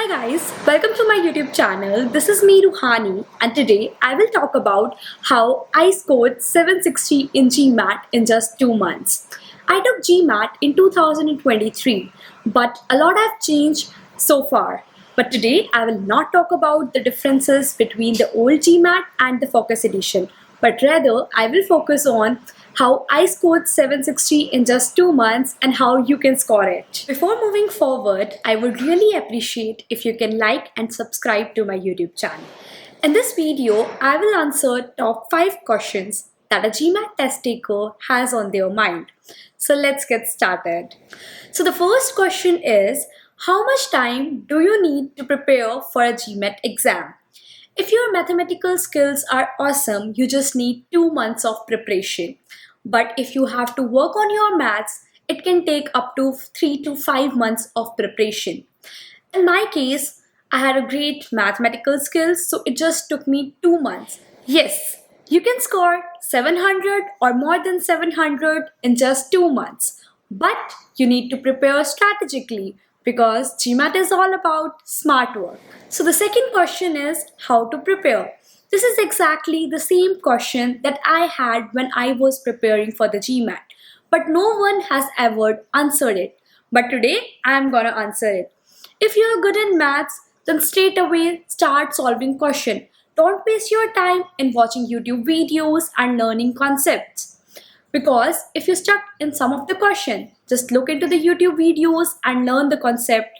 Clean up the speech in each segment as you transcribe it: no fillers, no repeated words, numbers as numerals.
Hi guys, welcome to my YouTube channel. This is me Ruhani and today I will talk about how I scored 760 in GMAT in just 2 months. I took GMAT in 2023 but a lot have changed so far. But today I will not talk about the differences between the old GMAT and the Focus Edition, but rather I will focus on how I scored 760 in just 2 months and how you can score it. Before moving forward, I would really appreciate if you can like and subscribe to my YouTube channel. In this video, I will answer top 5 questions that a GMAT test taker has on their mind. So let's get started. So the first question is, how much time do you need to prepare for a GMAT exam? If your mathematical skills are awesome, you just need 2 months of preparation. But if you have to work on your maths, it can take up to 3 to 5 months of preparation. In my case, I had a great mathematical skills, so it just took me 2 months. Yes, you can score 700 or more than 700 in just 2 months. But you need to prepare strategically because GMAT is all about smart work. So the second question is how to prepare. This is exactly the same question that I had when I was preparing for the GMAT, but no one has ever answered it. But today I am gonna answer it. If you are good in maths, then straight away start solving question. Don't waste your time in watching YouTube videos and learning concepts. Because if you're stuck in some of the question, just look into the YouTube videos and learn the concept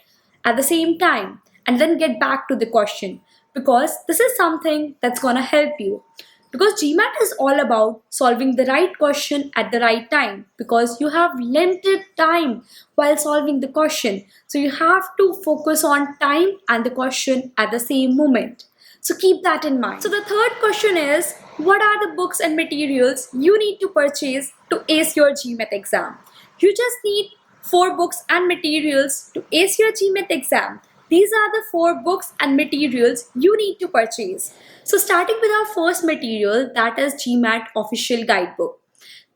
at the same time and then get back to the question because this is something that's gonna help you. Because GMAT is all about solving the right question at the right time because you have limited time while solving the question. So you have to focus on time and the question at the same moment. So keep that in mind. So the third question is, what are the books and materials you need to purchase to ace your GMAT exam? You just need 4 books and materials to ace your GMAT exam. These are the 4 books and materials you need to purchase. So starting with our first material, that is GMAT Official Guidebook.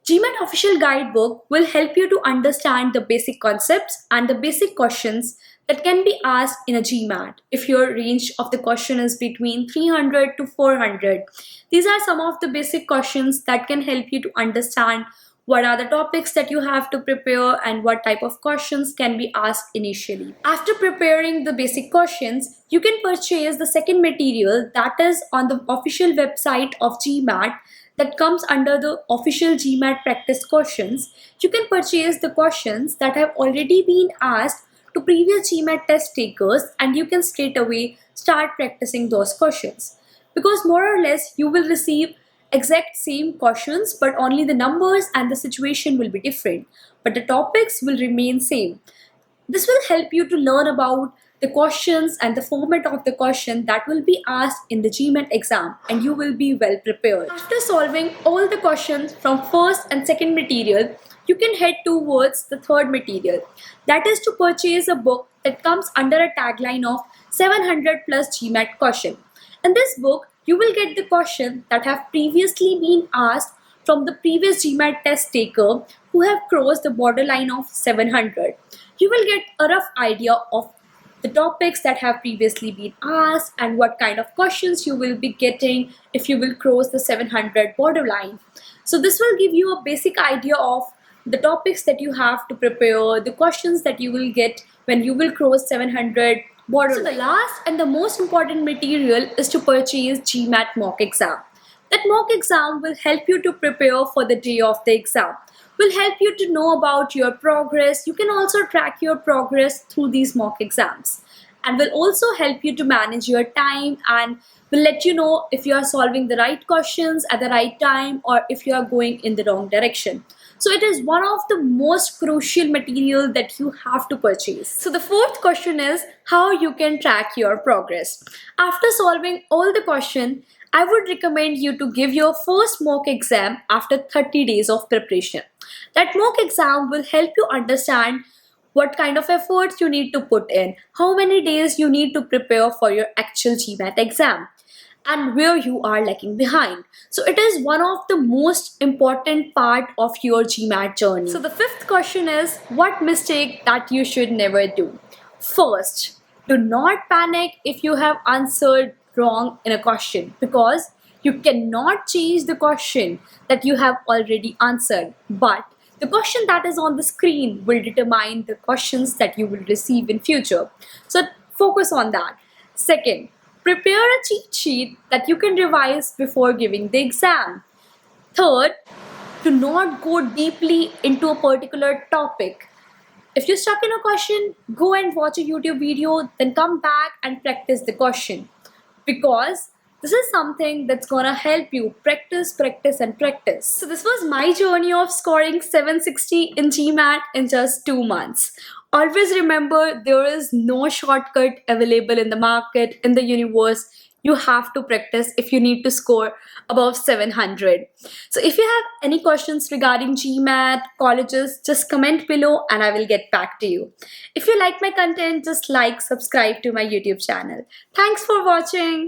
GMAT Official Guidebook will help you to understand the basic concepts and the basic questions that can be asked in a GMAT if your range of the question is between 300 to 400. These are some of the basic questions that can help you to understand what are the topics that you have to prepare and what type of questions can be asked initially. After preparing the basic questions, you can purchase the second material that is on the official website of GMAT that comes under the official GMAT practice questions. You can purchase the questions that have already been asked to previous GMAT test takers and you can straight away start practicing those questions. Because more or less you will receive exact same questions but only the numbers and the situation will be different. But the topics will remain same. This will help you to learn about the questions and the format of the question that will be asked in the GMAT exam and you will be well prepared. After solving all the questions from first and second material, you can head towards the third material. That is to purchase a book that comes under a tagline of 700 plus GMAT question. In this book, you will get the questions that have previously been asked from the previous GMAT test taker who have crossed the borderline of 700. You will get a rough idea of the topics that have previously been asked and what kind of questions you will be getting if you will cross the 700 borderline. So this will give you a basic idea of the topics that you have to prepare, the questions that you will get when you will cross 700 borderline. So the last and the most important material is to purchase GMAT mock exam. That mock exam will help you to prepare for the day of the exam. Will help you to know about your progress. You can also track your progress through these mock exams and will also help you to manage your time and will let you know if you are solving the right questions at the right time or if you are going in the wrong direction. So it is one of the most crucial material that you have to purchase. So the fourth question is how you can track your progress. After solving all the questions, I would recommend you to give your first mock exam after 30 days of preparation. That mock exam will help you understand what kind of efforts you need to put in, how many days you need to prepare for your actual GMAT exam, and where you are lagging behind. So it is one of the most important part of your GMAT journey. So the fifth question is what mistake that you should never do. First, Do not panic if you have answered wrong in a question, because you cannot change the question that you have already answered. But the question that is on the screen will determine the questions that you will receive in future. So focus on that. Second, prepare a cheat sheet that you can revise before giving the exam. Third, do not go deeply into a particular topic. If you're stuck in a question, go and watch a YouTube video, then come back and practice the question. Because this is something that's gonna help you practice, practice, and practice. So, this was my journey of scoring 760 in GMAT in just 2 months. Always remember, there is no shortcut available in the market, in the universe. You have to practice if you need to score above 700. So, if you have any questions regarding GMAT, colleges, just comment below and I will get back to you. If you like my content, just like, subscribe to my YouTube channel. Thanks for watching.